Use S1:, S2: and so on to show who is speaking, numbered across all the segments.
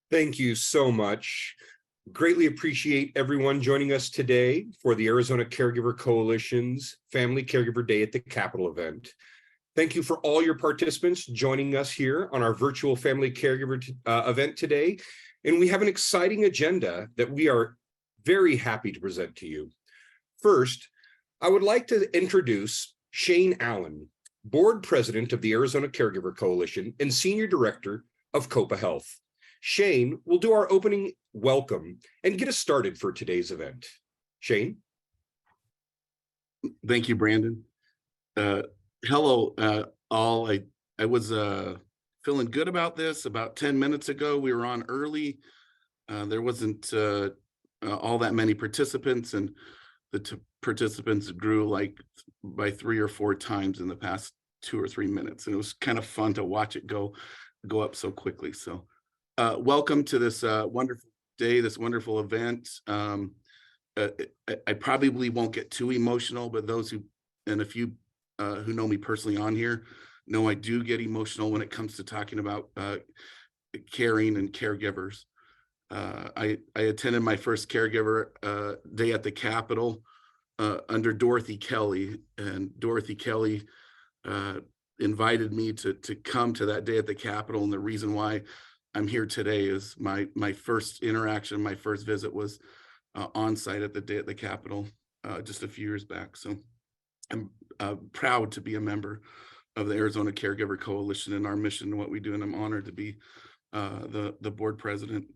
S1: Thank you so much. Greatly appreciate everyone joining us today for the Arizona Caregiver Coalition's Family Caregiver Day at the Capitol event. Thank you for all your participants joining us here on our virtual Family Caregiver event today. And we have an exciting agenda that we are very happy to present to you. First, I would like to introduce Shane Allen, Board President of the Arizona Caregiver Coalition and Senior Director of COPA Health. Shane will do our opening welcome and get us started for today's event. Shane?
S2: Thank you, Brandon. Hello, all. I was feeling good about this. About 10 minutes ago, we were on early. There wasn't all that many participants, and the participants grew like by 3 or 4 times in the past 2 or 3 minutes, and it was kind of fun to watch it go up so quickly. So welcome to this wonderful day, this wonderful event. I probably won't get too emotional, but those who, and a few who know me personally on here, know I do get emotional when it comes to talking about caring and caregivers. I attended my first caregiver day at the Capitol under Dorothy Kelly, and Dorothy Kelly invited me to come to that day at the Capitol. And the reason why I'm here today is my first interaction, my first visit was on site at the day at the Capitol just a few years back. So I'm proud to be a member of the Arizona Caregiver Coalition and our mission and what we do, and I'm honored to be the board president.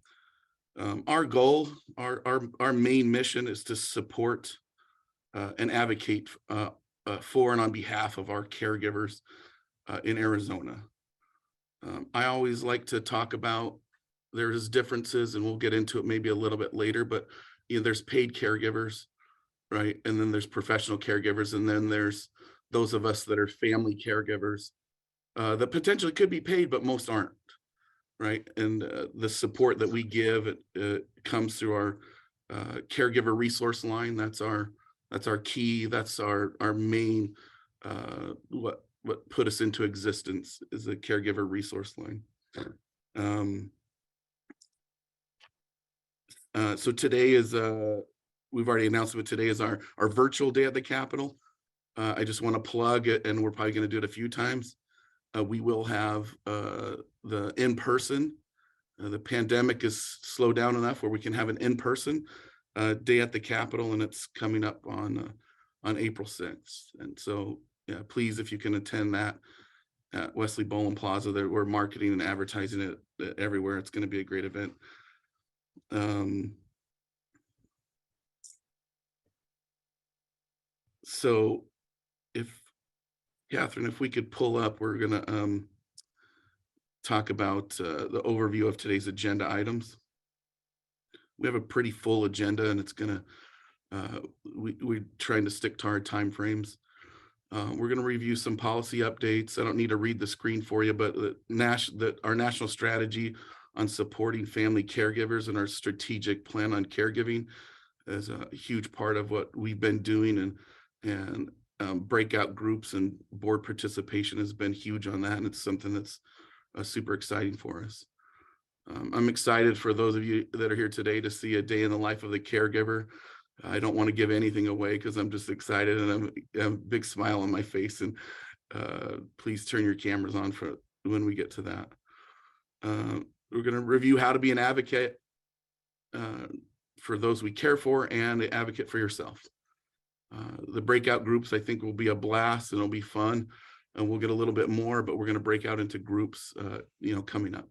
S2: Our goal, our main mission is to support and advocate for and on behalf of our caregivers in Arizona. I always like to talk about there's differences, and we'll get into it maybe a little bit later, but there's paid caregivers, right? And then there's professional caregivers, and then there's those of us that are family caregivers that potentially could be paid, but most aren't, right? And the support that we give comes through our caregiver resource line. That's our key. That's our main what put us into existence is a caregiver resource line. So today is we've already announced it. Today is our virtual day at the Capitol. I just want to plug it, and we're probably going to do it a few times. We will have the in-person. The pandemic is slowed down enough where we can have an in-person day at the Capitol, and it's coming up on April 6th. And so, yeah, please, if you can attend that at Wesley Bowen Plaza, there we're marketing and advertising it everywhere. It's going to be a great event. So if Catherine, if we could pull up, we're going to talk about the overview of today's agenda items. We have a pretty full agenda, and it's going to, we're trying to stick to our time frames. We're going to review some policy updates. I don't need to read the screen for you, but our national strategy on supporting family caregivers and our strategic plan on caregiving is a huge part of what we've been doing, and breakout groups and board participation has been huge on that, and it's something that's super exciting for us. I'm excited for those of you that are here today to see a day in the life of the caregiver. I don't want to give anything away because I'm just excited, and I have a big smile on my face, and please turn your cameras on for when we get to that. We're going to review how to be an advocate for those we care for and an advocate for yourself. The breakout groups, I think, will be a blast, and it'll be fun, and we'll get a little bit more, but we're going to break out into groups coming up.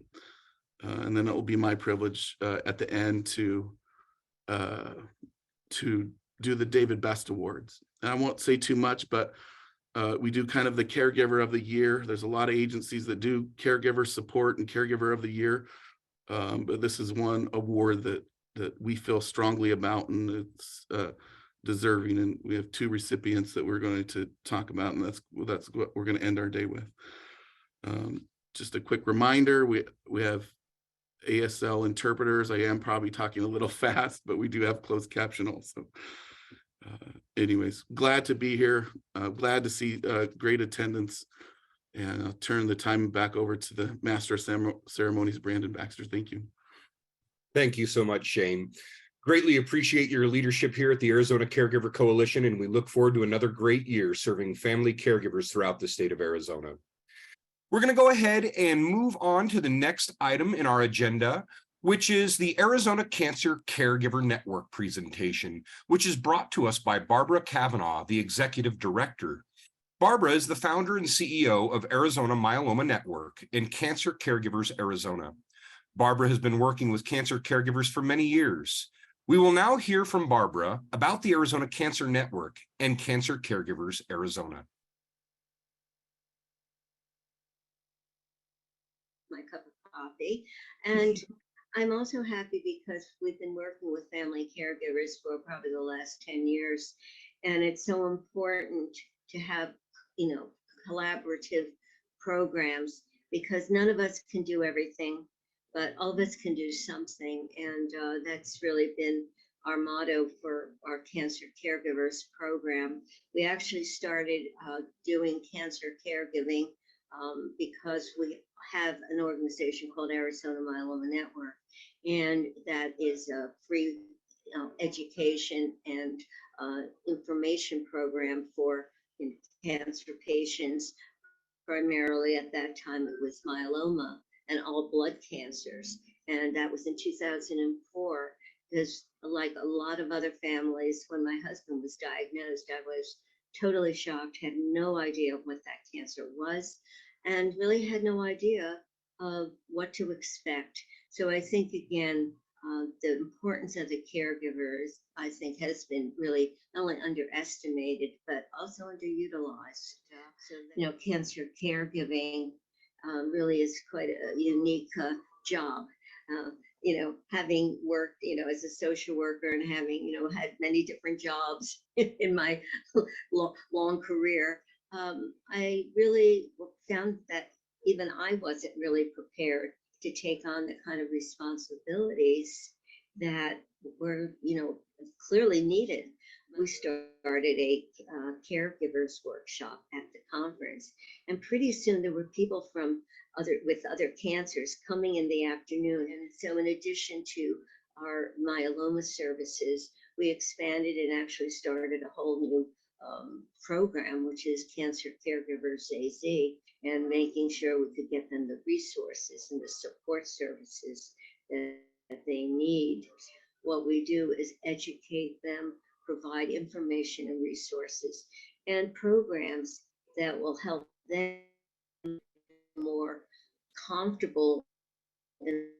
S2: And then it will be my privilege at the end to do the David Best Awards. And I won't say too much, but we do kind of the Caregiver of the Year. There's a lot of agencies that do caregiver support and Caregiver of the Year, but this is one award that we feel strongly about, and it's deserving. And we have 2 recipients that we're going to talk about, and that's what we're going to end our day with. Just a quick reminder: we have ASL interpreters. I am probably talking a little fast, but we do have closed caption also. Anyways, glad to be here. Glad to see great attendance, and I'll turn the time back over to the Master of Ceremonies, Brandon Baxter. Thank you.
S1: Thank you so much, Shane. Greatly appreciate your leadership here at the Arizona Caregiver Coalition, and we look forward to another great year serving family caregivers throughout the state of Arizona. We're going to go ahead and move on to the next item in our agenda, which is the Arizona Cancer Caregiver Network presentation, which is brought to us by Barbara Kavanaugh, the Executive Director. Barbara is the founder and CEO of Arizona Myeloma Network and Cancer Caregivers Arizona. Barbara has been working with cancer caregivers for many years. We will now hear from Barbara about the Arizona Cancer Network and Cancer Caregivers Arizona.
S3: My cup of coffee. And I'm also happy because we've been working with family caregivers for probably the last 10 years. And it's so important to have, collaborative programs because none of us can do everything, but all of us can do something. And that's really been our motto for our Cancer Caregivers program. We actually started doing cancer caregiving because we have an organization called Arizona Myeloma Network, and that is a free education and information program for cancer patients. Primarily at that time, it was myeloma and all blood cancers, and that was in 2004. Because, like a lot of other families, when my husband was diagnosed, I was totally shocked, had no idea what that cancer was, and really had no idea of what to expect. So I think, again, the importance of the caregivers, I think, has been really not only underestimated, but also underutilized. So, cancer caregiving really is quite a unique job. Having worked, as a social worker and having, had many different jobs in my long career, I really found that even I wasn't really prepared to take on the kind of responsibilities that were, clearly needed. We started a caregivers workshop at the conference, and pretty soon there were people from other cancers coming in the afternoon. And so, in addition to our myeloma services, we expanded and actually started a whole new program, which is Cancer Caregivers AZ, and making sure we could get them the resources and the support services that they need. What we do is educate them, provide information and resources and programs that will help them more comfortable in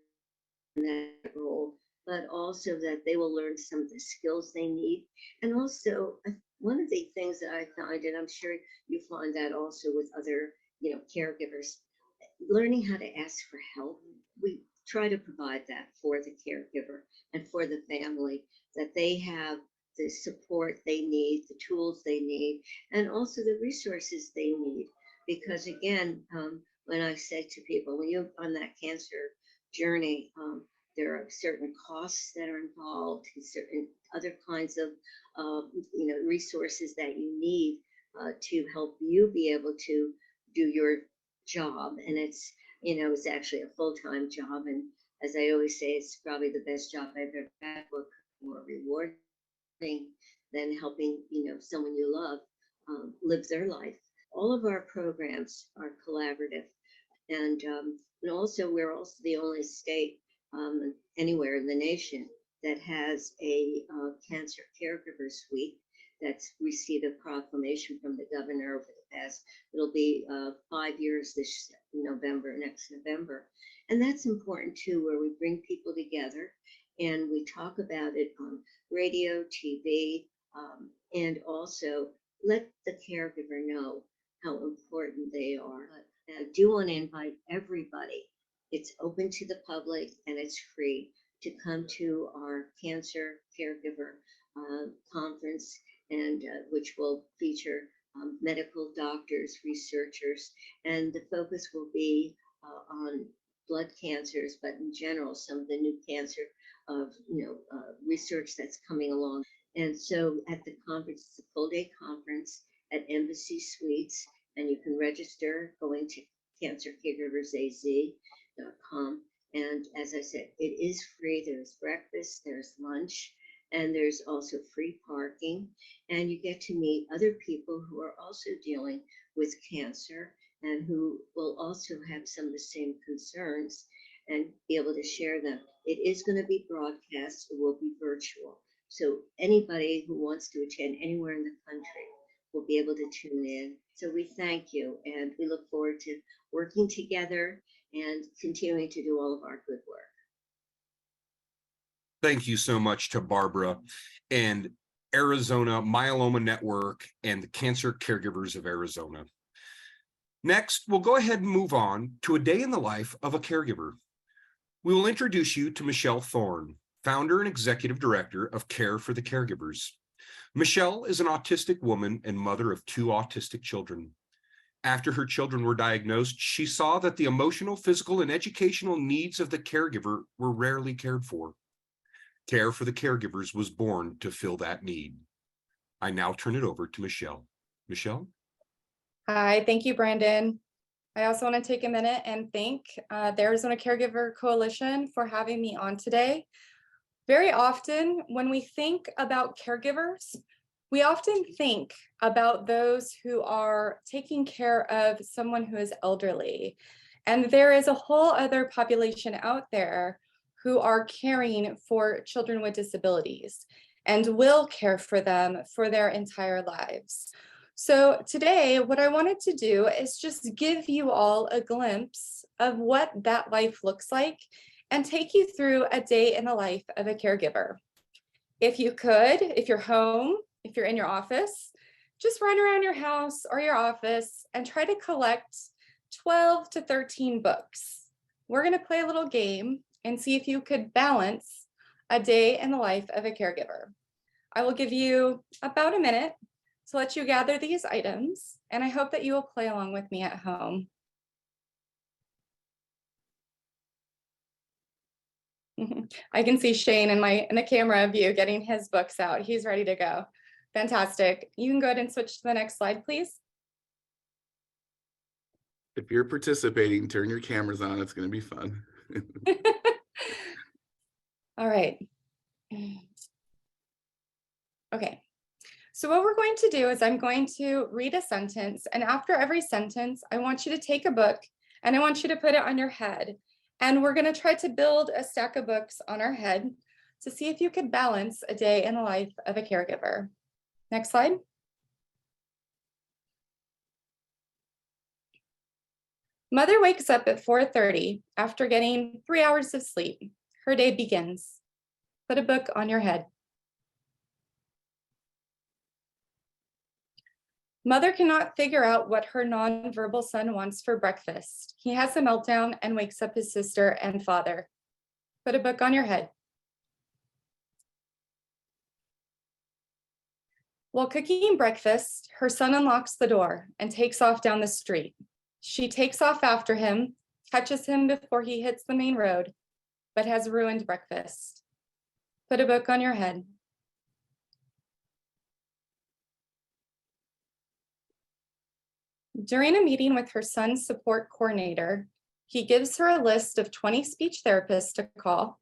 S3: that role, but also that they will learn some of the skills they need. And also, one of the things that I find, and I'm sure you find that also with other, caregivers, learning how to ask for help. We try to provide that for the caregiver and for the family, that they have the support they need, the tools they need, and also the resources they need. Because again, when I say to people, when you're on that cancer journey, there are certain costs that are involved, and certain other kinds of, resources that you need to help you be able to do your job. And it's actually a full-time job. And as I always say, it's probably the best job I've ever had, more rewarding than helping, someone you love live their life. All of our programs are collaborative. And also, we're also the only state anywhere in the nation that has a cancer caregiver suite that's received a proclamation from the governor over the past, it'll be 5 years this next November. And that's important too, where we bring people together and we talk about it on radio, TV, and also let the caregiver know how important they are. I do want to invite everybody. It's open to the public and it's free to come to our Cancer Caregiver conference, and which will feature medical doctors, researchers, and the focus will be on blood cancers, but in general, some of the new cancer of research that's coming along. And so at the conference, it's a full day conference at Embassy Suites, and you can register going to cancercaregiversaz.com. And as I said, it is free. There's breakfast, there's lunch, and there's also free parking. And you get to meet other people who are also dealing with cancer and who will also have some of the same concerns and be able to share them. It is going to be broadcast, it will be virtual. So anybody who wants to attend anywhere in the country will be able to tune in. So we thank you and we look forward to working together and continuing to do all of our good work.
S1: Thank you so much to Barbara and Arizona Myeloma Network and the Cancer Caregivers of Arizona. Next, we'll go ahead and move on to a day in the life of a caregiver. We will introduce you to Michelle Thorne, founder and executive director of Care for the Caregivers. Michelle is an autistic woman and mother of 2 autistic children. After her children were diagnosed, she saw that the emotional, physical, and educational needs of the caregiver were rarely cared for. Care for the Caregivers was born to fill that need. I now turn it over to Michelle. Michelle?
S4: Hi, thank you, Brandon. I also want to take a minute and thank the Arizona Caregiver Coalition for having me on today. Very often, when we think about caregivers, we often think about those who are taking care of someone who is elderly. And there is a whole other population out there who are caring for children with disabilities and will care for them for their entire lives. So today, what I wanted to do is just give you all a glimpse of what that life looks like and take you through a day in the life of a caregiver. If you could, if you're home, if you're in your office, just run around your house or your office and try to collect 12 to 13 books. We're going to play a little game and see if you could balance a day in the life of a caregiver. I will give you about a minute to let you gather these items, and I hope that you will play along with me at home. I can see Shane in the camera view getting his books out. He's ready to go. Fantastic. You can go ahead and switch to the next slide, please.
S2: If you're participating, turn your cameras on. It's going to be fun.
S4: All right. Okay. So what we're going to do is I'm going to read a sentence, and after every sentence, I want you to take a book and I want you to put it on your head. And we're going to try to build a stack of books on our head to see if you could balance a day in the life of a caregiver. Next slide. Mother wakes up at 4:30 after getting 3 hours of sleep. Her day begins. Put a book on your head. Mother cannot figure out what her nonverbal son wants for breakfast. He has a meltdown and wakes up his sister and father. Put a book on your head. While cooking breakfast, her son unlocks the door and takes off down the street. She takes off after him, catches him before he hits the main road, but has ruined breakfast. Put a book on your head. During a meeting with her son's support coordinator, he gives her a list of 20 speech therapists to call,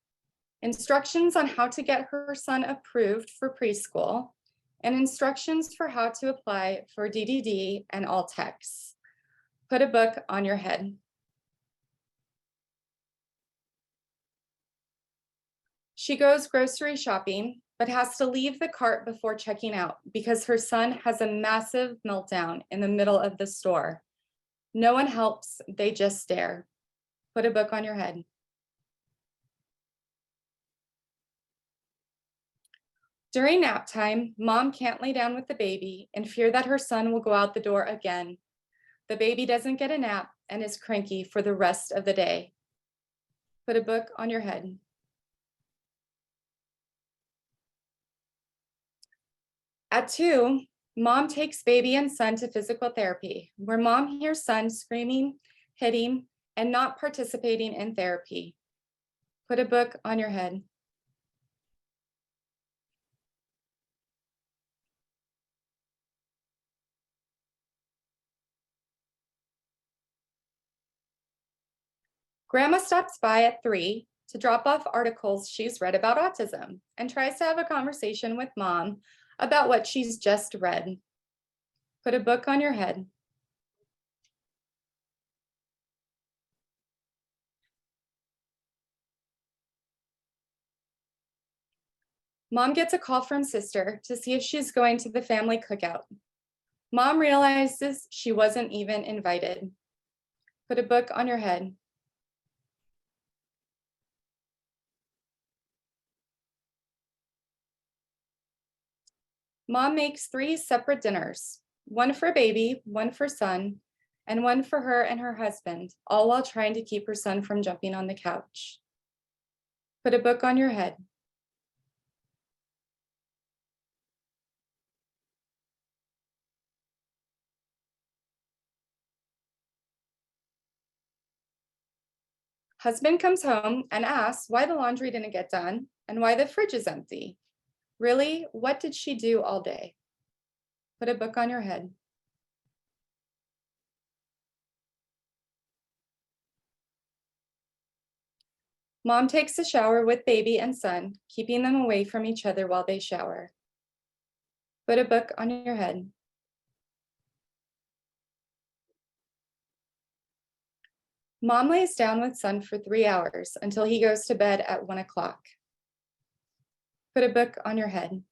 S4: instructions on how to get her son approved for preschool, and instructions for how to apply for DDD and all techs. Put a book on your head. She goes grocery shopping, but has to leave the cart before checking out because her son has a massive meltdown in the middle of the store. No one helps, they just stare. Put a book on your head. During nap time, mom can't lay down with the baby in fear that her son will go out the door again. The baby doesn't get a nap and is cranky for the rest of the day. Put a book on your head. At 2, mom takes baby and son to physical therapy, where mom hears son screaming, hitting, and not participating in therapy. Put a book on your head. Grandma stops by at 3 to drop off articles she's read about autism and tries to have a conversation with Mom about what she's just read. Put a book on your head. Mom gets a call from Sister to see if she's going to the family cookout. Mom realizes she wasn't even invited. Put a book on your head. Mom makes 3 separate dinners, one for baby, one for son, and one for her and her husband, all while trying to keep her son from jumping on the couch. Put a book on your head. Husband comes home and asks why the laundry didn't get done and why the fridge is empty. Really, what did she do all day? Put a book on your head. Mom takes a shower with baby and son, keeping them away from each other while they shower. Put a book on your head. Mom lays down with son for 3 hours until he goes to bed at 1 o'clock. Put a book on your head.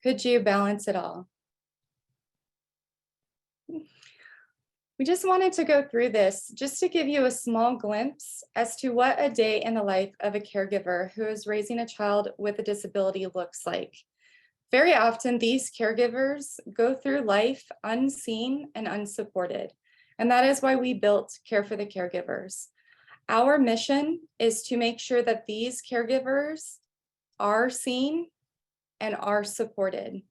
S4: Could you balance it all? We just wanted to go through this just to give you a small glimpse as to what a day in the life of a caregiver who is raising a child with a disability looks like. Very often, these caregivers go through life unseen and unsupported, and that is why we built Care for the Caregivers. Our mission is to make sure that these caregivers are seen and are supported.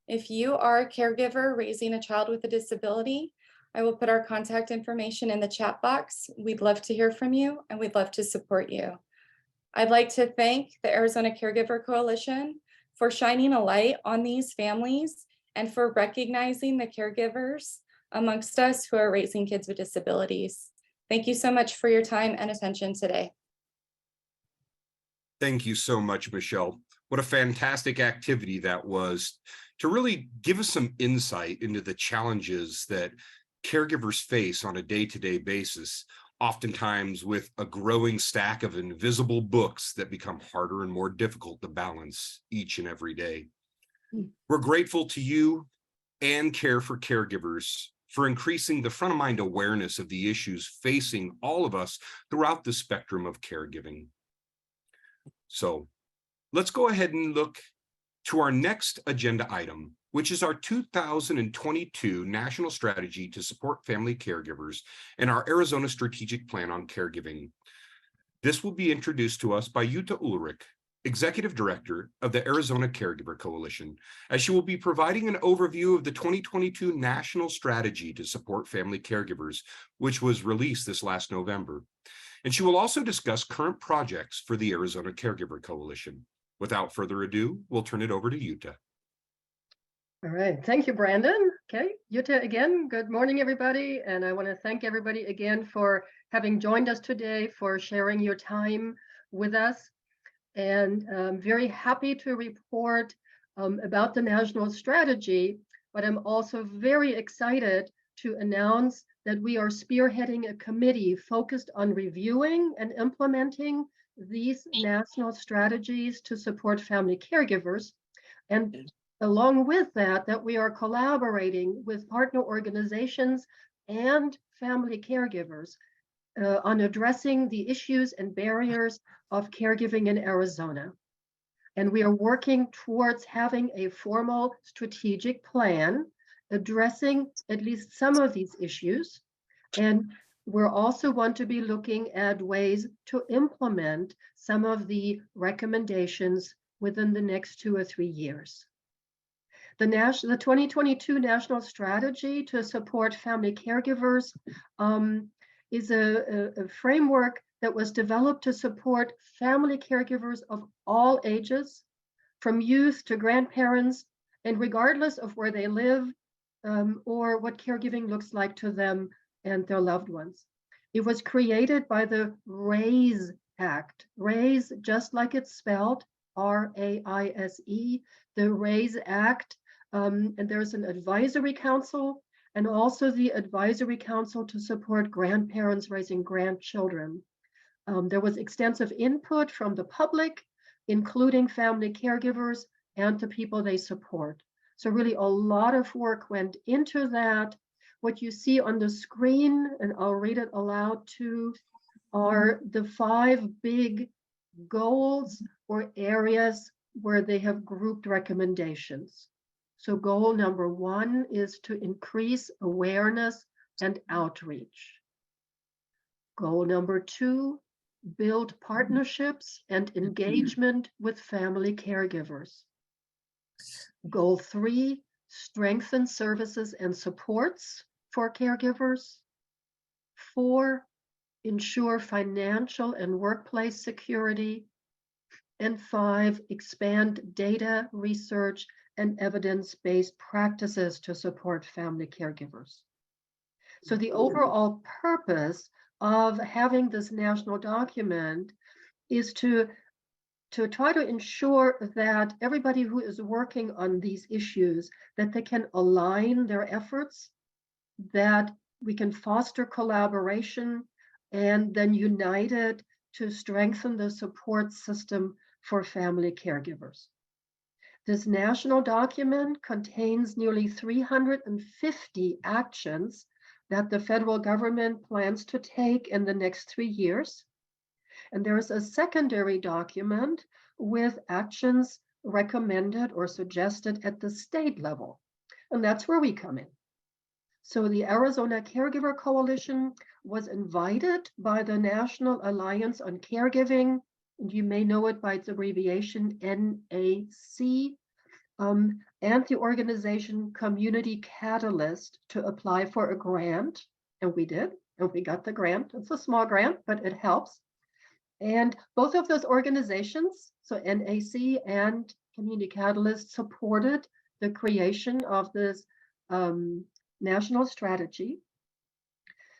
S4: If you are a caregiver raising a child with a disability, I will put our contact information in the chat box. We'd love to hear from you and we'd love to support you. I'd like to thank the Arizona Caregiver Coalition for shining a light on these families and for recognizing the caregivers amongst us who are raising kids with disabilities. Thank you so much for your time and attention today.
S1: Thank you so much, Michelle. What a fantastic activity that was to really give us some insight into the challenges that caregivers face on a day-to-day basis, oftentimes with a growing stack of invisible books that become harder and more difficult to balance each and every day. We're grateful to you and Care for Caregivers for increasing the front of mind awareness of the issues facing all of us throughout the spectrum of caregiving. So let's go ahead and look to our next agenda item, which is our 2022 National Strategy to Support Family Caregivers and our Arizona Strategic Plan on Caregiving. This will be introduced to us by Jutta Ulrich, Executive Director of the Arizona Caregiver Coalition, as she will be providing an overview of the 2022 National Strategy to Support Family Caregivers, which was released this last November. And she will also discuss current projects for the Arizona Caregiver Coalition. Without further ado, we'll turn it over to Jutta.
S5: All right, thank you, Brandon. Okay, Jutta again, good morning, everybody. And I want to thank everybody again for having joined us today, for sharing your time with us. And I'm very happy to report about the national strategy, but I'm also very excited to announce that we are spearheading a committee focused on reviewing and implementing these national strategies to support family caregivers. And along with that, that we are collaborating with partner organizations and family caregivers on addressing the issues and barriers of caregiving in Arizona. And we are working towards having a formal strategic plan addressing at least some of these issues. And we're also want to be looking at ways to implement some of the recommendations within the next 2 or 3 years. The 2022 National Strategy to Support Family Caregivers is a framework that was developed to support family caregivers of all ages, from youth to grandparents, and regardless of where they live, or what caregiving looks like to them and their loved ones. It was created by the RAISE Act. RAISE, just like it's spelled, R-A-I-S-E, the RAISE Act. And there's an advisory council and also the advisory council to support grandparents raising grandchildren. There was extensive input from the public, including family caregivers and the people they support. So really a lot of work went into that. What you see on the screen, and I'll read it aloud too, are the 5 big goals or areas where they have grouped recommendations. So goal number 1 is to increase awareness and outreach. Goal number 2, build partnerships and engagement with family caregivers. Goal 3, strengthen services and supports for caregivers. 4, ensure financial and workplace security. And 5, expand data, research, and evidence-based practices to support family caregivers. So the overall purpose of having this national document is to try to ensure that everybody who is working on these issues, that they can align their efforts, that we can foster collaboration, and then unite it to strengthen the support system for family caregivers. This national document contains nearly 350 actions that the federal government plans to take in the next 3 years. And there is a secondary document with actions recommended or suggested at the state level. And that's where we come in. So the Arizona Caregiver Coalition was invited by the National Alliance on Caregiving, and you may know it by its abbreviation NAC, and the organization Community Catalyst to apply for a grant. And we did, and we got the grant. It's a small grant, but it helps. And both of those organizations, so NAC and Community Catalyst, supported the creation of this national strategy.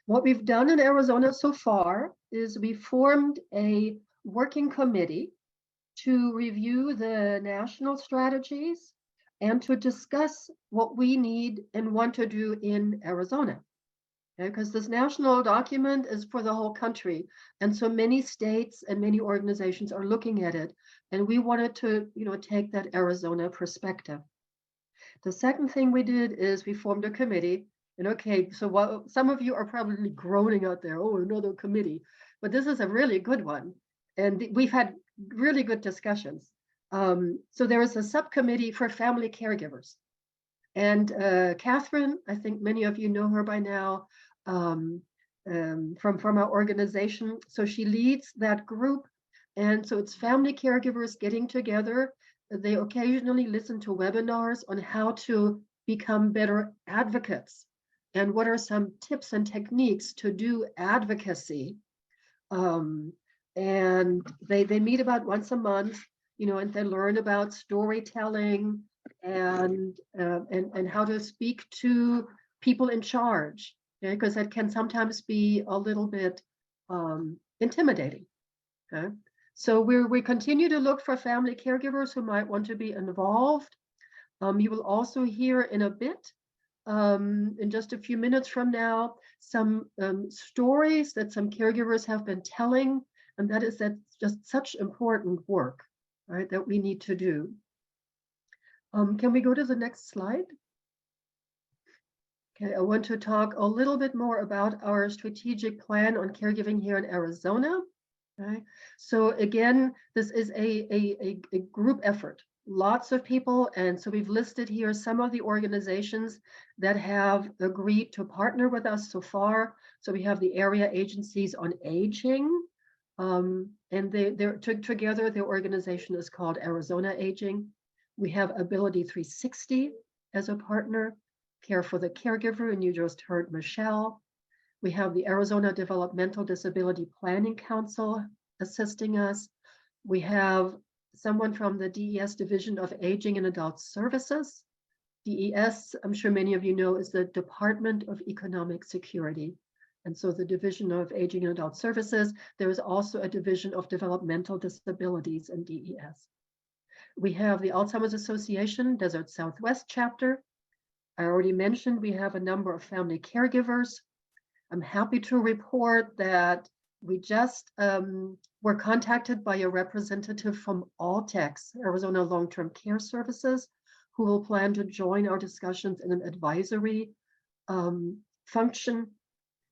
S5: What we've done in Arizona so far is we formed a working committee to review the national strategies and to discuss what we need and want to do in Arizona. Because this national document is for the whole country. And so many states and many organizations are looking at it. And we wanted to, take that Arizona perspective. The second thing we did is we formed a committee. And okay, so some of you are probably groaning out there, oh, another committee. But this is a really good one. And we've had really good discussions. So there is a subcommittee for family caregivers. And Catherine, I think many of you know her by now, from our organization. So she leads that group. And so it's family caregivers getting together. They occasionally listen to webinars on how to become better advocates and what are some tips and techniques to do advocacy. And they meet about once a month, and they learn about storytelling and how to speak to people in charge, because that can sometimes be a little bit intimidating. Okay, so we continue to look for family caregivers who might want to be involved. You will also hear in a bit, in just a few minutes from now, some stories that some caregivers have been telling, and that's just such important work, right, that we need to do. Can we go to the next slide? Okay, I want to talk a little bit more about our strategic plan on caregiving here in Arizona. Okay, so again, this is a group effort, lots of people, and so we've listed here some of the organizations that have agreed to partner with us so far. So we have the Area Agencies on Aging, and they're together, their organization is called Arizona Aging. We have Ability 360 as a partner, Care for the Caregiver, and you just heard Michelle. We have the Arizona Developmental Disability Planning Council assisting us. We have someone from the DES Division of Aging and Adult Services DES, I'm sure many of you know, is the Department of Economic Security. And so the Division of Aging and Adult Services, there is also a Division of Developmental Disabilities in DES. We have the Alzheimer's Association Desert Southwest chapter. I already mentioned we have a number of family caregivers. I'm happy to report that we just were contacted by a representative from Altex, Arizona Long-Term Care Services, who will plan to join our discussions in an advisory function.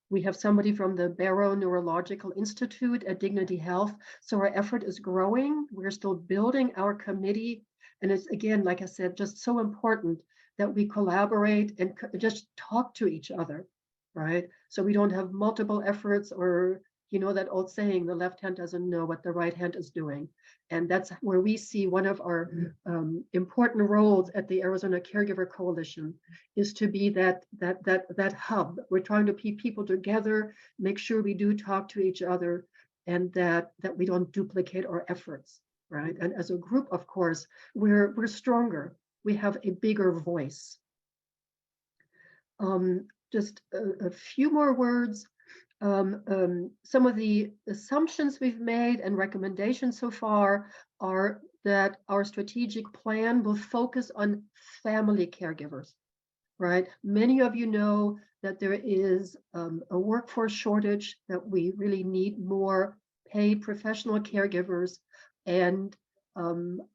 S5: We have somebody from the Barrow Neurological Institute at Dignity Health. So our effort is growing. We're still building our committee. And it's, again, like I said, just so important that we collaborate and just talk to each other, right? So we don't have multiple efforts, or, you know, that old saying, the left hand doesn't know what the right hand is doing. And that's where we see one of our important roles at the Arizona Caregiver Coalition is to be that hub. We're trying to keep people together, make sure we do talk to each other, and that we don't duplicate our efforts, right? And as a group, of course, we're stronger. We have a bigger voice. Just a few more words. Some of the assumptions we've made and recommendations so far are that our strategic plan will focus on family caregivers, right? Many of you know that there is a workforce shortage, that we really need more paid professional caregivers. And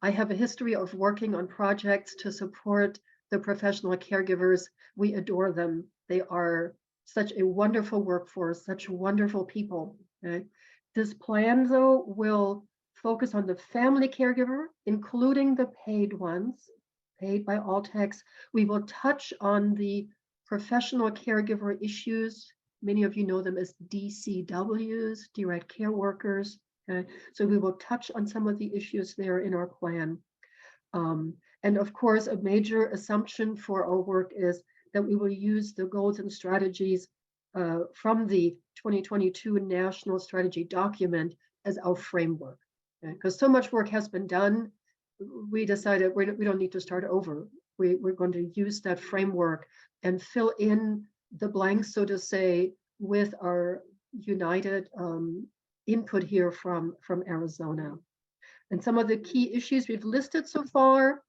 S5: I have a history of working on projects to support the professional caregivers. We adore them. They are such a wonderful workforce, such wonderful people. Okay? This plan, though, will focus on the family caregiver, including the paid ones, paid by Altex. We will touch on the professional caregiver issues. Many of you know them as DCWs, direct care workers. Okay? So we will touch on some of the issues there in our plan. And of course, a major assumption for our work is that we will use the goals and strategies from the 2022 National Strategy document as our framework. Because so much work has been done, we decided we don't need to start over. We're going to use that framework and fill in the blanks, so to say, with our united input here from Arizona. And some of the key issues we've listed so far: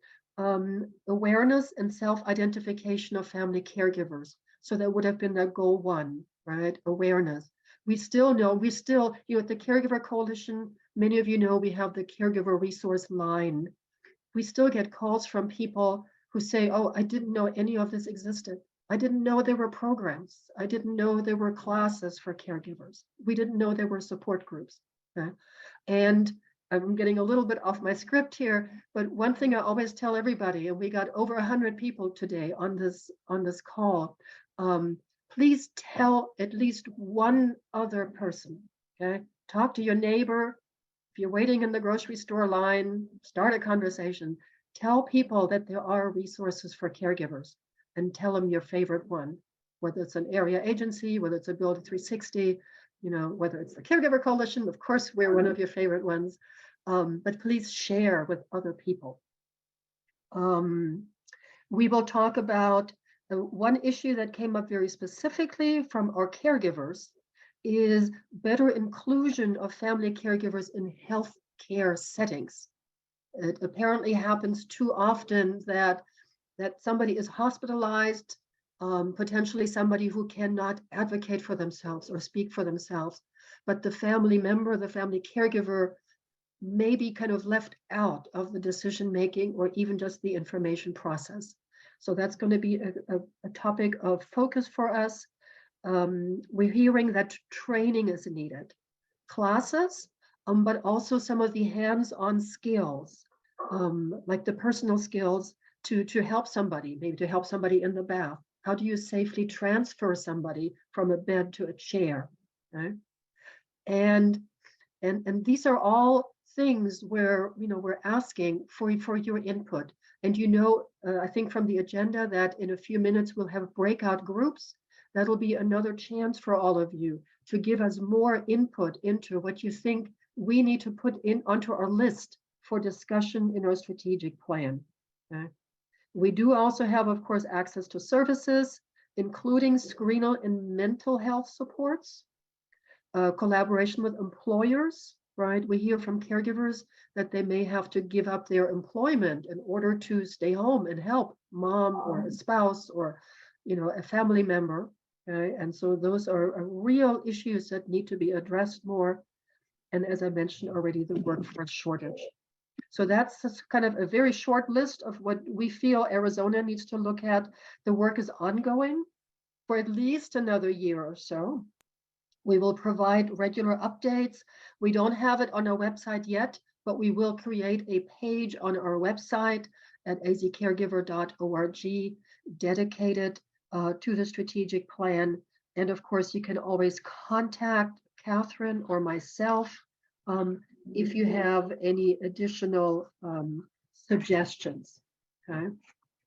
S5: awareness and self-identification of family caregivers. So that would have been the goal 1, right? Awareness. We still, you know, at the Caregiver Coalition, many of you know we have the Caregiver Resource Line. We still get calls from people who say, oh, I didn't know any of this existed. I didn't know there were programs. I didn't know there were classes for caregivers. We didn't know there were support groups. Okay? And I'm getting a little bit off my script here, but one thing I always tell everybody, and we got over 100 people today on this call, please tell at least one other person, okay? Talk to your neighbor. If you're waiting in the grocery store line, start a conversation. Tell people that there are resources for caregivers, and tell them your favorite one, whether it's an area agency, whether it's a Build 360, you know, whether it's the Caregiver Coalition. Of course, we're one of your favorite ones, but please share with other people. We will talk about one issue that came up very specifically from our caregivers is better inclusion of family caregivers in healthcare settings. It apparently happens too often that somebody is hospitalized, potentially somebody who cannot advocate for themselves or speak for themselves, but the family member, the family caregiver, may be kind of left out of the decision making or even just the information process. So that's going to be a topic of focus for us. We're hearing that training is needed, classes, but also some of the hands-on skills, like the personal skills to help somebody, maybe to help somebody in the bath. How do you safely transfer somebody from a bed to a chair? Okay? And these are all things where, you know, we're asking for your input. And you know, I think from the agenda that in a few minutes we'll have breakout groups. That'll be another chance for all of you to give us more input into what you think we need to put in onto our list for discussion in our strategic plan. Okay? We do also have, of course, access to services, including screening and mental health supports, collaboration with employers, right? We hear from caregivers that they may have to give up their employment in order to stay home and help mom or a spouse or, a family member. Okay? And so those are real issues that need to be addressed more. And as I mentioned already, the workforce shortage. So that's just kind of a very short list of what we feel Arizona needs to look at. The work is ongoing for at least another year or so. We will provide regular updates. We don't have it on our website yet, but we will create a page on our website at azcaregiver.org dedicated to the strategic plan. And of course, you can always contact Catherine or myself if you have any additional suggestions. Okay.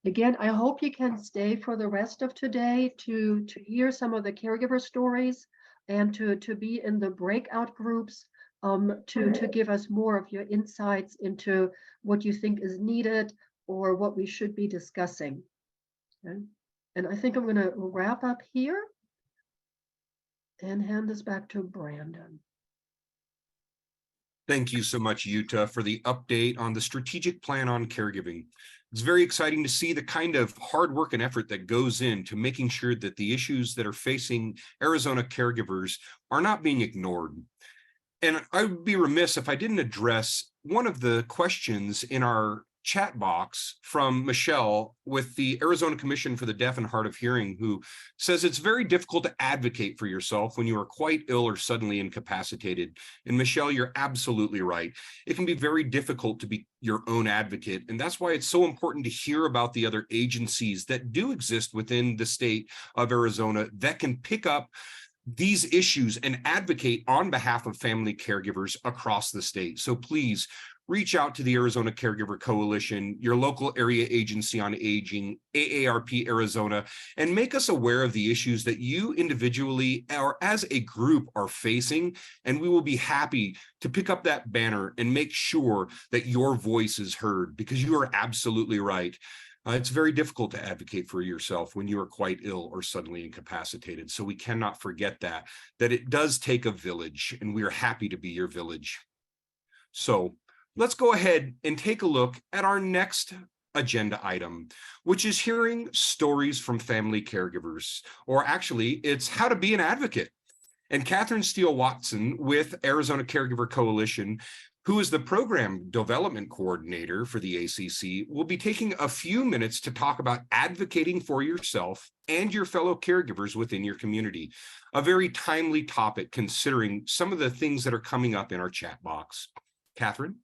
S5: Again, I hope you can stay for the rest of today to hear some of the caregiver stories and to be in the breakout groups to give us more of your insights into what you think is needed or what we should be discussing. Okay. And I think I'm going to wrap up here and hand this back to Brandon.
S1: Thank you so much, Yuta, for the update on the strategic plan on caregiving. It's very exciting to see the kind of hard work and effort that goes into making sure that the issues that are facing Arizona caregivers are not being ignored. And I would be remiss if I didn't address one of the questions in our chat box from Michelle with the Arizona Commission for the Deaf and Hard of Hearing, who says it's very difficult to advocate for yourself when you are quite ill or suddenly incapacitated. And Michelle, you're absolutely right. It can be very difficult to be your own advocate. And that's why it's so important to hear about the other agencies that do exist within the state of Arizona that can pick up these issues and advocate on behalf of family caregivers across the state. So please reach out to the Arizona Caregiver Coalition, your local area agency on aging, AARP Arizona, and make us aware of the issues that you individually or as a group are facing. And we will be happy to pick up that banner and make sure that your voice is heard, because you are absolutely right. It's very difficult to advocate for yourself when you are quite ill or suddenly incapacitated. So we cannot forget that it does take a village, and we are happy to be your village. So let's go ahead and take a look at our next agenda item, which is hearing stories from family caregivers, or actually it's how to be an advocate. And Catherine Steele Watson with Arizona Caregiver Coalition, who is the program development coordinator for the ACC, will be taking a few minutes to talk about advocating for yourself and your fellow caregivers within your community. A very timely topic considering some of the things that are coming up in our chat box. Catherine?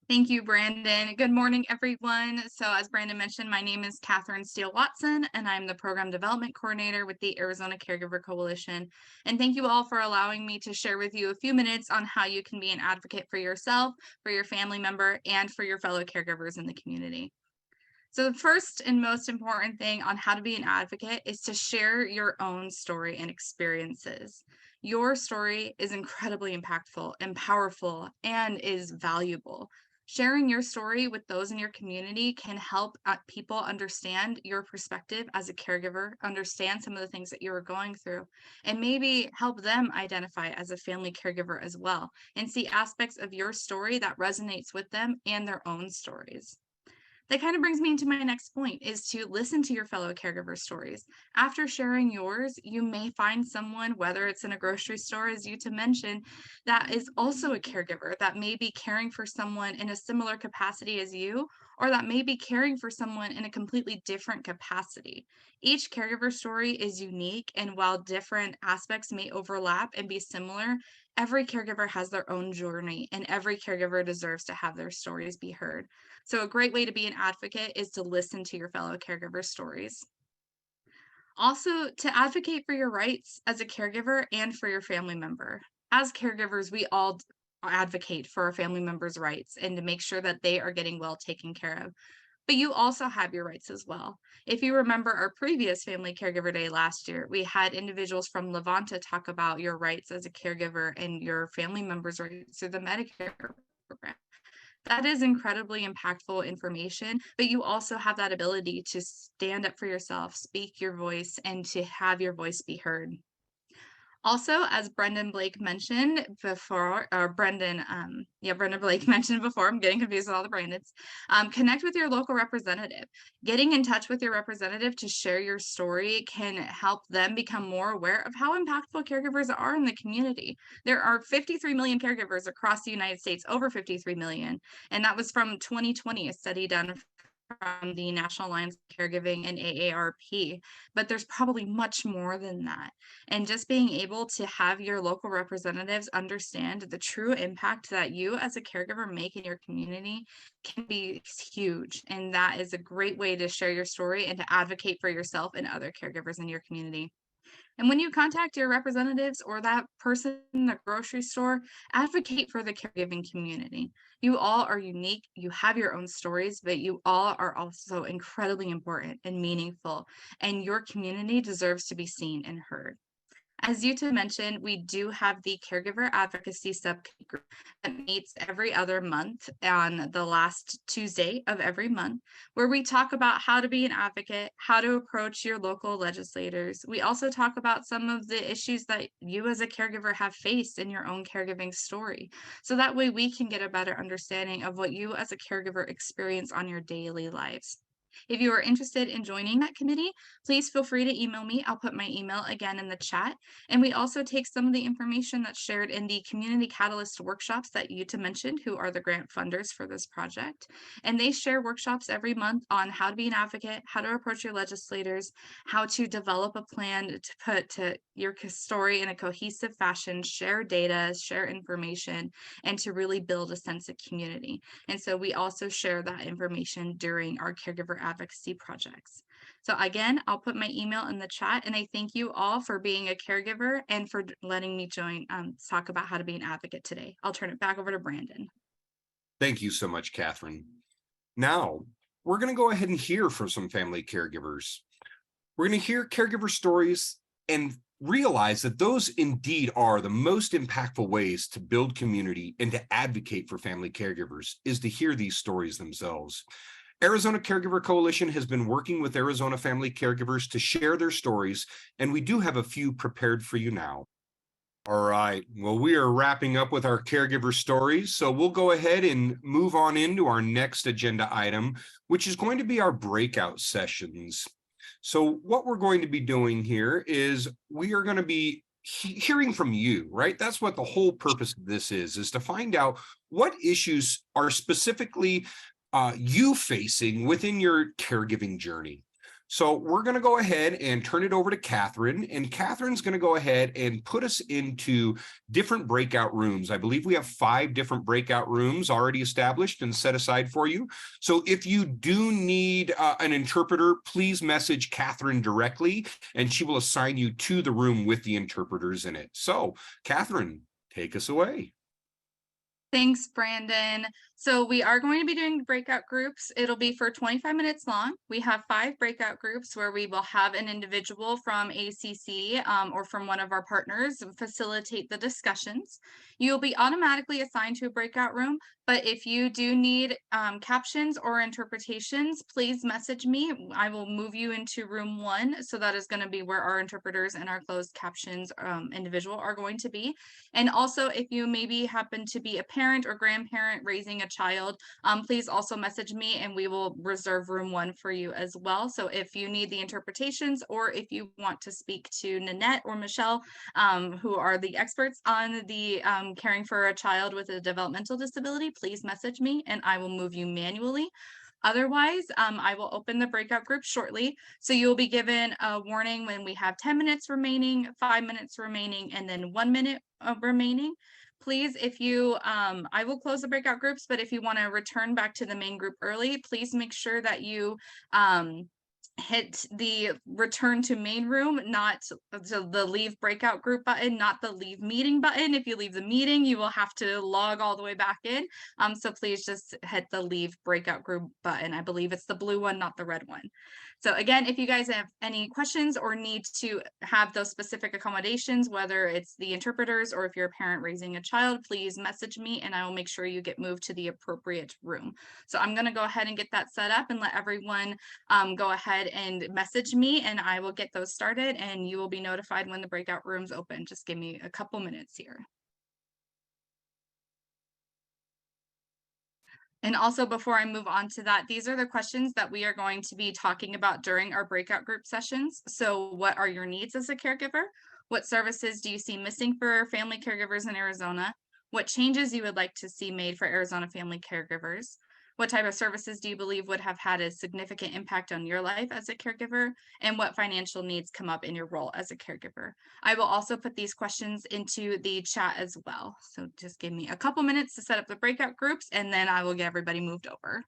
S6: Thank you, Brandon. Good morning, everyone. So as Brandon mentioned, my name is Catherine Steele Watson, and I'm the Program Development Coordinator with the Arizona Caregiver Coalition. And thank you all for allowing me to share with you a few minutes on how you can be an advocate for yourself, for your family member, and for your fellow caregivers in the community. So the first and most important thing on how to be an advocate is to share your own story and experiences. Your story is incredibly impactful and powerful and is valuable. Sharing your story with those in your community can help people understand your perspective as a caregiver, understand some of the things that you are going through, and maybe help them identify as a family caregiver as well, and see aspects of your story that resonates with them and their own stories. That kind of brings me into my next point, is to listen to your fellow caregiver stories. After sharing yours, you may find someone, whether it's in a grocery store, as Yuta mentioned, that is also a caregiver, that may be caring for someone in a similar capacity as you, or that may be caring for someone in a completely different capacity. Each caregiver story is unique, and while different aspects may overlap and be similar, every caregiver has their own journey, and every caregiver deserves to have their stories be heard. So a great way to be an advocate is to listen to your fellow caregiver stories. Also, to advocate for your rights as a caregiver and for your family member. As caregivers, we all advocate for our family members' rights and to make sure that they are getting well taken care of. But you also have your rights as well. If you remember our previous Family Caregiver Day last year, we had individuals from Levanta talk about your rights as a caregiver and your family members' rights through the Medicare program. That is incredibly impactful information, but you also have that ability to stand up for yourself, speak your voice, and to have your voice be heard. Also, as Brendan Blake mentioned before, or Brendan Blake mentioned before, I'm getting confused with all the Brandons, connect with your local representative. Getting in touch with your representative to share your story can help them become more aware of how impactful caregivers are in the community. There are 53 million caregivers across the United States, over 53 million, and that was from 2020, a study done from the National Alliance of Caregiving and AARP, but there's probably much more than that. And just being able to have your local representatives understand the true impact that you as a caregiver make in your community can be huge. And that is a great way to share your story and to advocate for yourself and other caregivers in your community. And when you contact your representatives or that person in the grocery store, advocate for the caregiving community. You all are unique, you have your own stories, but you all are also incredibly important and meaningful, and your community deserves to be seen and heard. As Yuta mentioned, we do have the Caregiver Advocacy Subcommittee group that meets every other month on the last Tuesday of every month, where we talk about how to be an advocate, how to approach your local legislators. We also talk about some of the issues that you as a caregiver have faced in your own caregiving story. So that way we can get a better understanding of what you as a caregiver experience on your daily lives. If you are interested in joining that committee, please feel free to email me. I'll put my email again in the chat. And we also take some of the information that's shared in the Community Catalyst workshops that Yuta mentioned, who are the grant funders for this project. And they share workshops every month on how to be an advocate, how to approach your legislators, how to develop a plan to put to your story in a cohesive fashion, share data, share information, and to really build a sense of community. And so we also share that information during our caregiver advocacy projects. So again, I'll put my email in the chat, and I thank you all for being a caregiver and for letting me join talk about how to be an advocate today. I'll turn it back over to Brandon.
S1: Thank you so much, Catherine. Now, we're going to go ahead and hear from some family caregivers. We're going to hear caregiver stories and realize that those indeed are the most impactful ways to build community and to advocate for family caregivers, is to hear these stories themselves. Arizona Caregiver Coalition has been working with Arizona family caregivers to share their stories, and we do have a few prepared for you now. All right, well, we are wrapping up with our caregiver stories, so we'll go ahead and move on into our next agenda item, which is going to be our breakout sessions. So what we're going to be doing here is we are going to be hearing from you, right? That's what the whole purpose of this is to find out what issues are specifically you facing within your caregiving journey. So we're going to go ahead and turn it over to Catherine, and Catherine's going to go ahead and put us into different breakout rooms. I believe we have 5 different breakout rooms already established and set aside for you. So if you do need an interpreter, please message Catherine directly, and she will assign you to the room with the interpreters in it. So Catherine, take us away.
S6: Thanks, Brandon. So we are going to be doing breakout groups. It'll be for 25 minutes long. We have 5 breakout groups where we will have an individual from ACC or from one of our partners facilitate the discussions. You'll be automatically assigned to a breakout room, but if you do need captions or interpretations, please message me. I will move you into room 1. So that is going to be where our interpreters and our closed captions individual are going to be. And also, if you maybe happen to be a parent or grandparent raising a child, please also message me and we will reserve room 1 for you as well. So if you need the interpretations, or if you want to speak to Nanette or Michelle, who are the experts on the caring for a child with a developmental disability, please message me and I will move you manually. Otherwise, I will open the breakout group shortly. So you'll be given a warning when we have 10 minutes remaining, 5 minutes remaining, and then 1 minute remaining. Please, if you, I will close the breakout groups, but if you want to return back to the main group early, please make sure that you hit the return to main room, not the leave breakout group button, not the leave meeting button. If you leave the meeting, you will have to log all the way back in. So please just hit the leave breakout group button. I believe it's the blue one, not the red one. So again, if you guys have any questions or need to have those specific accommodations, whether it's the interpreters or if you're a parent raising a child, please message me and I will make sure you get moved to the appropriate room. So I'm going to go ahead and get that set up and let everyone go ahead and message me and I will get those started and you will be notified when the breakout rooms open. Just give me a couple minutes here. And also before I move on to that, these are the questions that we are going to be talking about during our breakout group sessions. So what are your needs as a caregiver? What services do you see missing for family caregivers in Arizona? What changes you would like to see made for Arizona family caregivers? What type of services do you believe would have had a significant impact on your life as a caregiver? And what financial needs come up in your role as a caregiver? I will also put these questions into the chat as well. So just give me a couple minutes to set up the breakout groups and then I will get everybody moved over.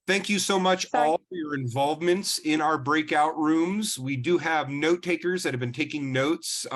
S1: Thank you so much all for your involvements in our breakout rooms. We do have note takers that have been taking notes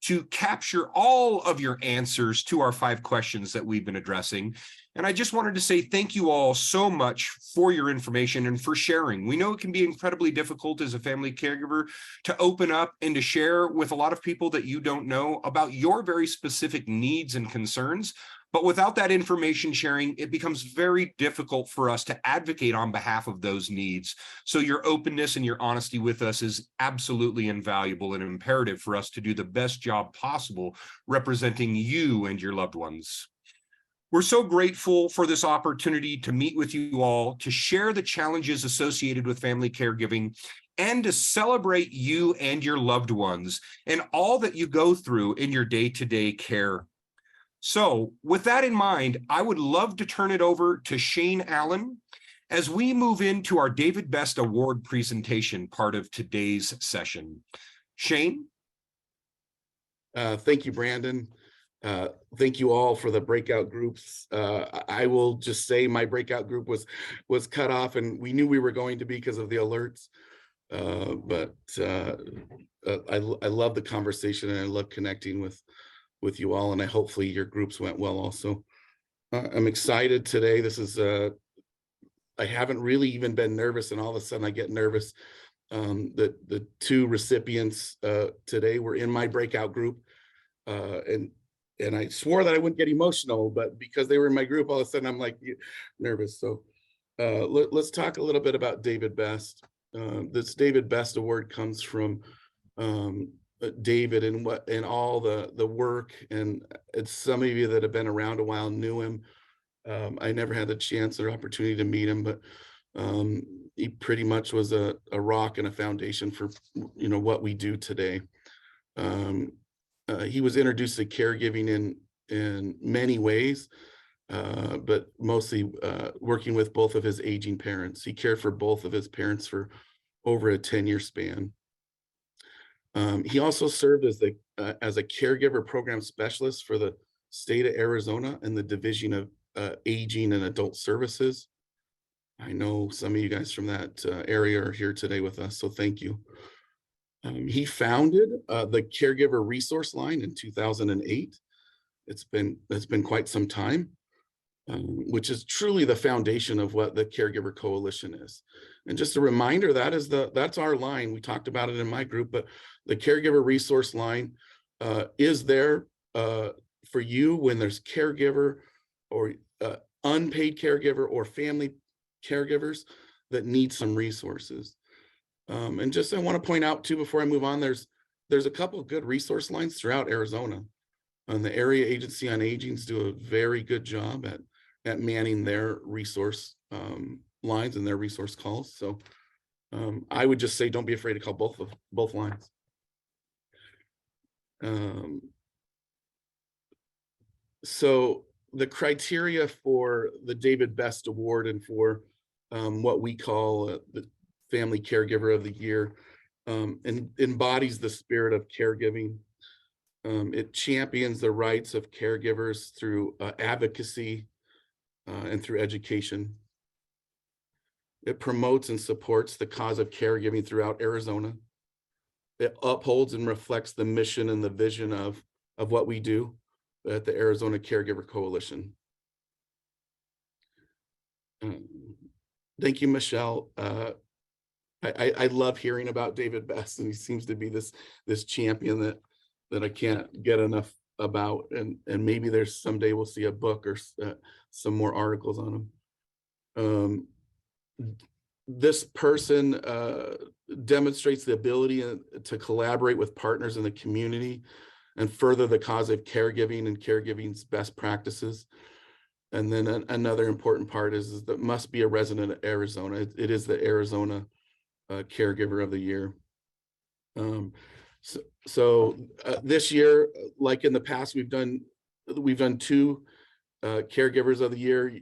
S1: to capture all of your answers to our 5 questions that we've been addressing. And I just wanted to say thank you all so much for your information and for sharing. We know it can be incredibly difficult as a family caregiver to open up and to share with a lot of people that you don't know about your very specific needs and concerns. But without that information sharing, it becomes very difficult for us to advocate on behalf of those needs. So your openness and your honesty with us is absolutely invaluable and imperative for us to do the best job possible representing you and your loved ones. We're so grateful for this opportunity to meet with you all, to share the challenges associated with family caregiving, and to celebrate you and your loved ones and all that you go through in your day-to-day care. So with that in mind, I would love to turn it over to Shane Allen as we move into our David Best Award presentation part of today's session. Shane?
S2: Thank you, Brandon. Thank you all for the breakout groups. I will just say my breakout group was cut off and we knew we were going to be because of the alerts. But I love the conversation and I love connecting with you all, and hopefully your groups went well also. I'm excited today. This is I haven't really even been nervous and all of a sudden I get nervous. The 2 recipients today were in my breakout group and I swore that I wouldn't get emotional, but because they were in my group, all of a sudden I'm like nervous. So let's talk a little bit about David Best. This David Best Award comes from David and all the work, and it's some of you that have been around a while knew him. I never had the chance or opportunity to meet him, but he pretty much was a rock and a foundation for what we do today. He was introduced to caregiving in many ways, but mostly working with both of his aging parents. He cared for both of his parents for over a 10-year span. He also served as a caregiver program specialist for the state of Arizona and the Division of Aging and Adult Services. I know some of you guys from that area are here today with us, so thank you. He founded the Caregiver Resource Line in 2008. It's been quite some time, which is truly the foundation of what the Caregiver Coalition is. And just a reminder, that's our line. We talked about it in my group, but the Caregiver Resource Line is there for you when there's caregiver or unpaid caregiver or family caregivers that need some resources. And just I want to point out too, before I move on, there's a couple of good resource lines throughout Arizona. And the Area Agency on Aging do a very good job at manning their resource lines and their resource calls. So I would just say don't be afraid to call both lines. So the criteria for the David Best Award and for what we call the Family Caregiver of the Year and embodies the spirit of caregiving. It champions the rights of caregivers through advocacy and through education. It promotes and supports the cause of caregiving throughout Arizona. It upholds and reflects the mission and the vision of what we do at the Arizona Caregiver Coalition. Thank you, Michelle. I love hearing about David Best, and he seems to be this champion that I can't get enough about. And maybe there's someday we'll see a book or some more articles on him. This person demonstrates the ability to collaborate with partners in the community and further the cause of caregiving and caregiving's best practices. And then another important part is that must be a resident of Arizona. It is the Arizona Caregiver of the Year. So this year, like in the past, we've done 2 Caregivers of the Year.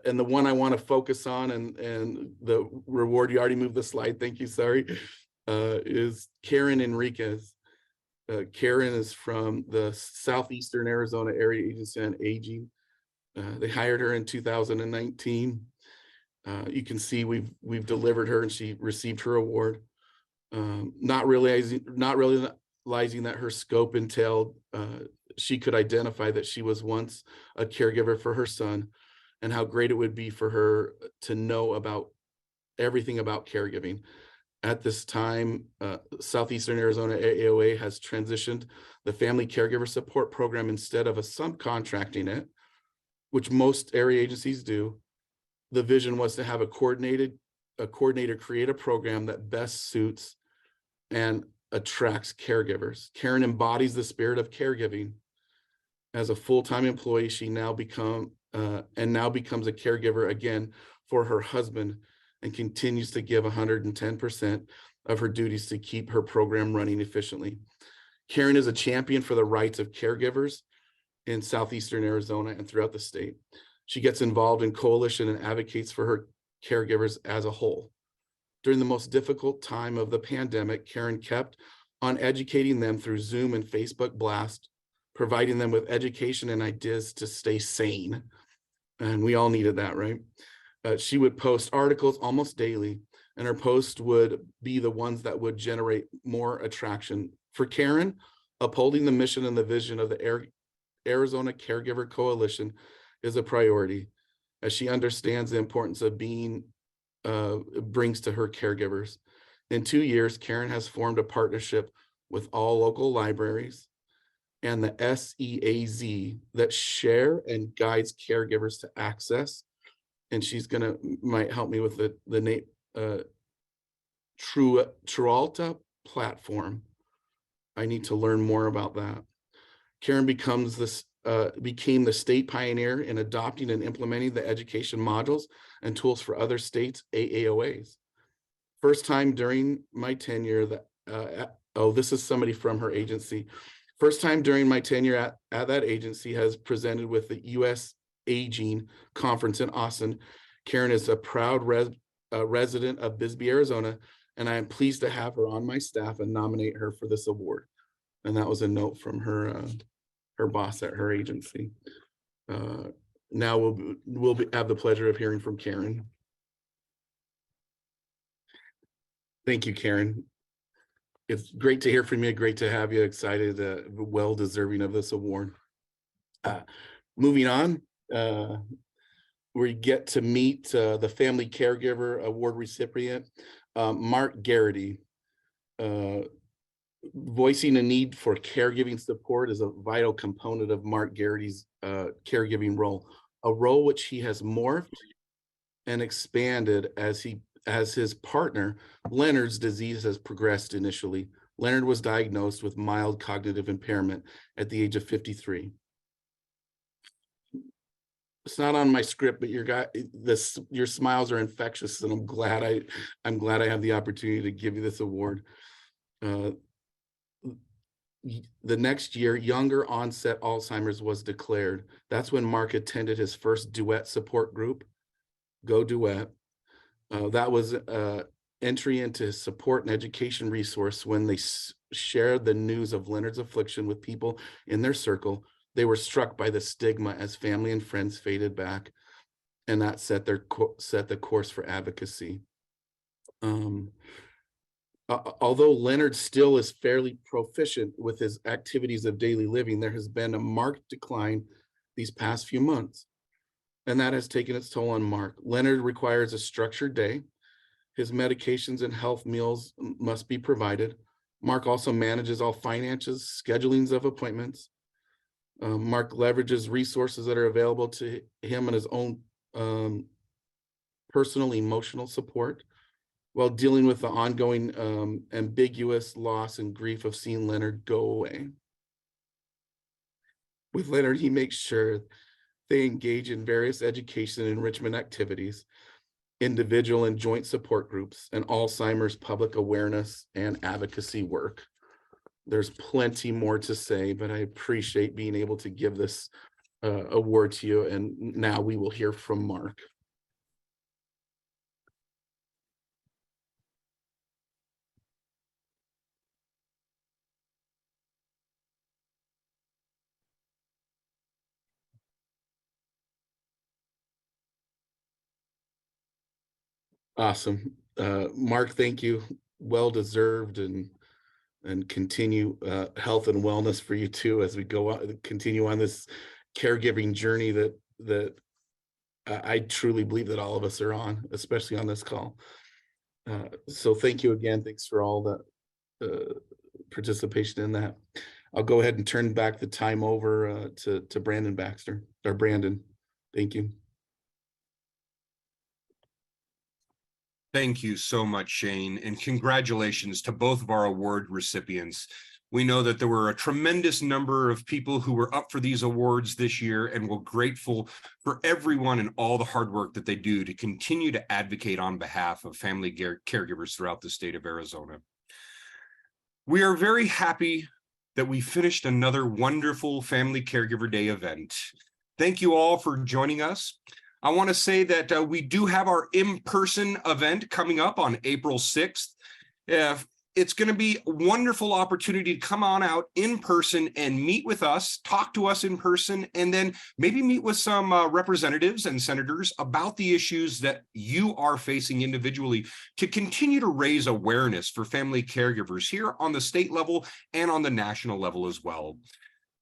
S2: And the one I want to focus on, and the reward, you already moved the slide, thank you, sorry, is Karen Enriquez. Karen is from the Southeastern Arizona Area Agency on Aging. They hired her in 2019. You can see we've delivered her, and she received her award. Not realizing that her scope entailed she could identify that she was once a caregiver for her son, and how great it would be for her to know about everything about caregiving. At this time, Southeastern Arizona AAOA has transitioned the family caregiver support program, instead of a subcontracting it, which most area agencies do. The vision was to have a coordinator create a program that best suits and attracts caregivers. Karen embodies the spirit of caregiving. As a full-time employee, she now becomes a caregiver again for her husband, and continues to give 110% of her duties to keep her program running efficiently. Karen is a champion for the rights of caregivers in Southeastern Arizona and throughout the state. She gets involved in coalition and advocates for her caregivers as a whole. During the most difficult time of the pandemic, Karen kept on educating them through Zoom and Facebook Blast, providing them with education and ideas to stay sane. And we all needed that, right? She would post articles almost daily, and her posts would be the ones that would generate more attraction. For Karen, upholding the mission and the vision of the Arizona Caregiver Coalition is a priority, as she understands the importance of being brings to her caregivers. In 2 years, Karen has formed a partnership with all local libraries and the SEAZ that share and guides caregivers to access. And she's might help me with the name, Trualta platform. I need to learn more about that. Karen became the state pioneer in adopting and implementing the education modules and tools for other states' AAOAs. First time during my tenure this is somebody from her agency. First time during my tenure at that agency has presented with the U.S. Aging Conference in Austin. Karen is a proud resident of Bisbee, Arizona, and I am pleased to have her on my staff and nominate her for this award. And that was a note from her boss at her agency. Now we'll have the pleasure of hearing from Karen. Thank you, Karen. It's great to hear from you. Great to have you. Excited, well deserving of this award. Moving on, we get to meet the Family Caregiver Award recipient, Mark Garrity. Voicing a need for caregiving support is a vital component of Mark Garrity's caregiving role, a role which he has morphed and expanded as his partner, Leonard's disease, has progressed. Initially, Leonard was diagnosed with mild cognitive impairment at the age of 53. It's not on my script, but your smiles are infectious, and I'm glad I have the opportunity to give you this award. The next year, younger onset Alzheimer's was declared. That's when Mark attended his first Duet support group, Go Duet. That was entry into his support and education resource when they shared the news of Leonard's affliction with people in their circle, they were struck by the stigma as family and friends faded back, and that set the course for advocacy. Although Leonard still is fairly proficient with his activities of daily living, there has been a marked decline these past few months, and that has taken its toll on Mark. Leonard requires a structured day. His medications and health meals must be provided. Mark also manages all finances, schedulings of appointments. Mark leverages resources that are available to him and his own personal emotional support, while dealing with the ongoing ambiguous loss and grief of seeing Leonard go away. With Leonard, he makes sure they engage in various education and enrichment activities, individual and joint support groups, and Alzheimer's public awareness and advocacy work. There's plenty more to say, but I appreciate being able to give this award to you. And now we will hear from Mark. Awesome. Mark, thank you. Well deserved, and continue health and wellness for you too as we go on, continue on this caregiving journey that I truly believe that all of us are on, especially on this call. So thank you again. Thanks for all the participation in that. I'll go ahead and turn back the time over to Brandon Baxter, or Brandon. Thank you.
S1: Thank you so much, Shane, and congratulations to both of our award recipients. We know that there were a tremendous number of people who were up for these awards this year, and we're grateful for everyone and all the hard work that they do to continue to advocate on behalf of family caregivers throughout the state of Arizona. We are very happy that we finished another wonderful Family Caregiver Day event. Thank you all for joining us. I want to say that we do have our in-person event coming up on April 6th. It's going to be a wonderful opportunity to come on out in person and meet with us, talk to us in person, and then maybe meet with some representatives and senators about the issues that you are facing individually to continue to raise awareness for family caregivers here on the state level and on the national level as well.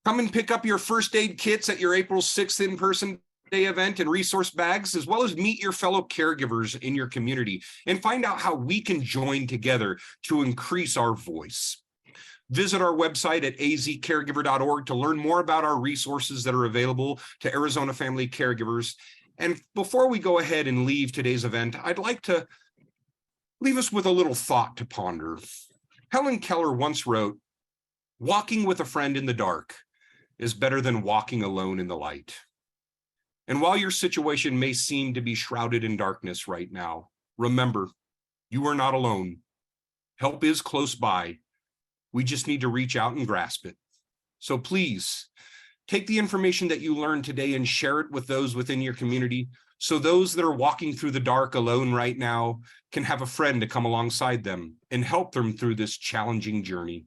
S1: Come and pick up your first aid kits at your April 6th in-person Day event and resource bags, as well as meet your fellow caregivers in your community and find out how we can join together to increase our voice. Visit our website at azcaregiver.org to learn more about our resources that are available to Arizona family caregivers. And before we go ahead and leave today's event, I'd like to leave us with a little thought to ponder. Helen Keller once wrote, "Walking with a friend in the dark is better than walking alone in the light." And while your situation may seem to be shrouded in darkness right now, remember, you are not alone. Help is close by. We just need to reach out and grasp it. So please, take the information that you learned today and share it with those within your community, so those that are walking through the dark alone right now can have a friend to come alongside them and help them through this challenging journey.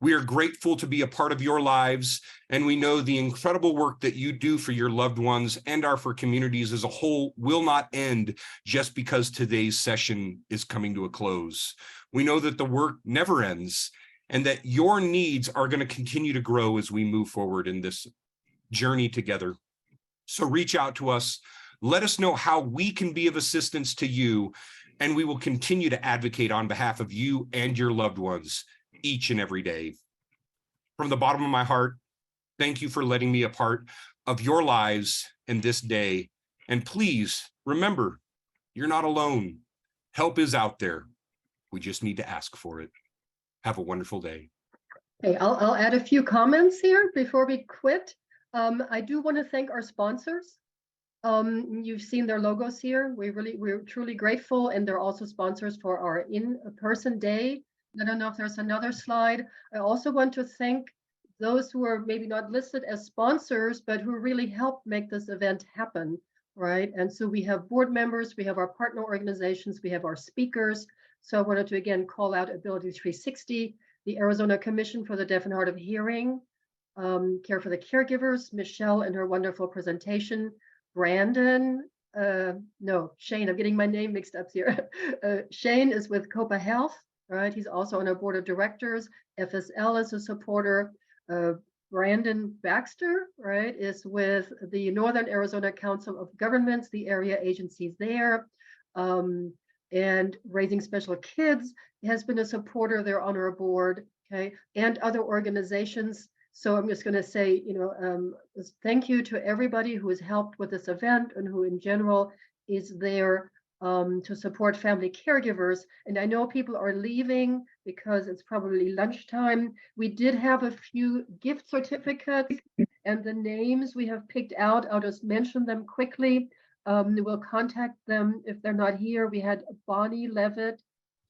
S1: We are grateful to be a part of your lives, and we know the incredible work that you do for your loved ones and for communities as a whole will not end just because today's session is coming to a close. We know that the work never ends and that your needs are going to continue to grow as we move forward in this journey together. So reach out to us. Let us know how we can be of assistance to you, and we will continue to advocate on behalf of you and your loved ones each and every day. From the bottom of my heart, thank you for letting me a part of your lives in this day. And please remember, you're not alone. Help is out there. We just need to ask for it. Have a wonderful day.
S5: Okay, I'll add a few comments here before we quit. I do want to thank our sponsors. You've seen their logos here. We're truly grateful, and they're also sponsors for our in-person day. I don't know if there's another slide. I also want to thank those who are maybe not listed as sponsors, but who really helped make this event happen, right? And so we have board members, we have our partner organizations, we have our speakers. So I wanted to again call out Ability 360, the Arizona Commission for the Deaf and Hard of Hearing, Care for the Caregivers, Michelle and her wonderful presentation, Brandon, no, Shane, I'm getting my name mixed up here. Shane is with COPA Health, right? He's also on our board of directors. FSL is a supporter. Brandon Baxter, right, is with the Northern Arizona Council of Governments, the area agencies there. And Raising Special Kids has been a supporter. They're on our board, okay, and other organizations. So I'm just going to say, thank you to everybody who has helped with this event and who in general is there to support family caregivers. And I know people are leaving because it's probably lunchtime. We did have a few gift certificates and the names we have picked out. I'll just mention them quickly. We'll contact them if they're not here. We had Bonnie Levitt,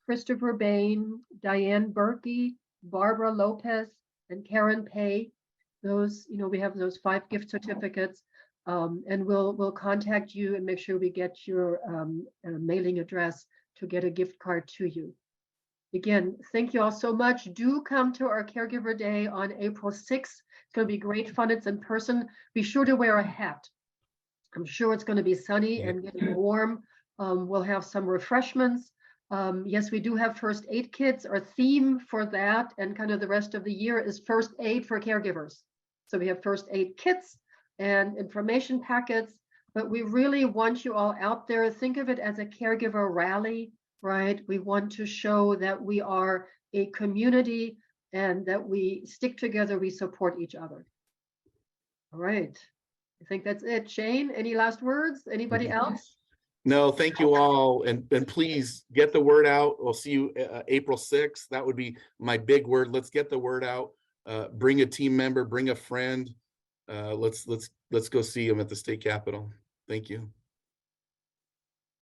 S5: Christopher Bain, Diane Berkey, Barbara Lopez, and Karen Pay. Those, we have those 5 gift certificates, and we'll contact you and make sure we get your mailing address to get a gift card to you. Again, thank you all so much. Do come to our Caregiver Day on April 6th. It's going to be great fun. It's in person. Be sure to wear a hat. I'm sure it's going to be sunny and getting warm. We'll have some refreshments. Yes, we do have first aid kits. Our theme for that and kind of the rest of the year is first aid for caregivers. So we have first aid kits and information packets, but we really want you all out there. Think of it as a caregiver rally, right? We want to show that we are a community and that we stick together, we support each other. All right. I think that's it. Shane, any last words? Anybody else?
S2: No, thank you all. And please get the word out. We'll see you April 6th. That would be my big word. Let's get the word out. Bring a team member, bring a friend. Let's go see them at the state capitol. Thank you.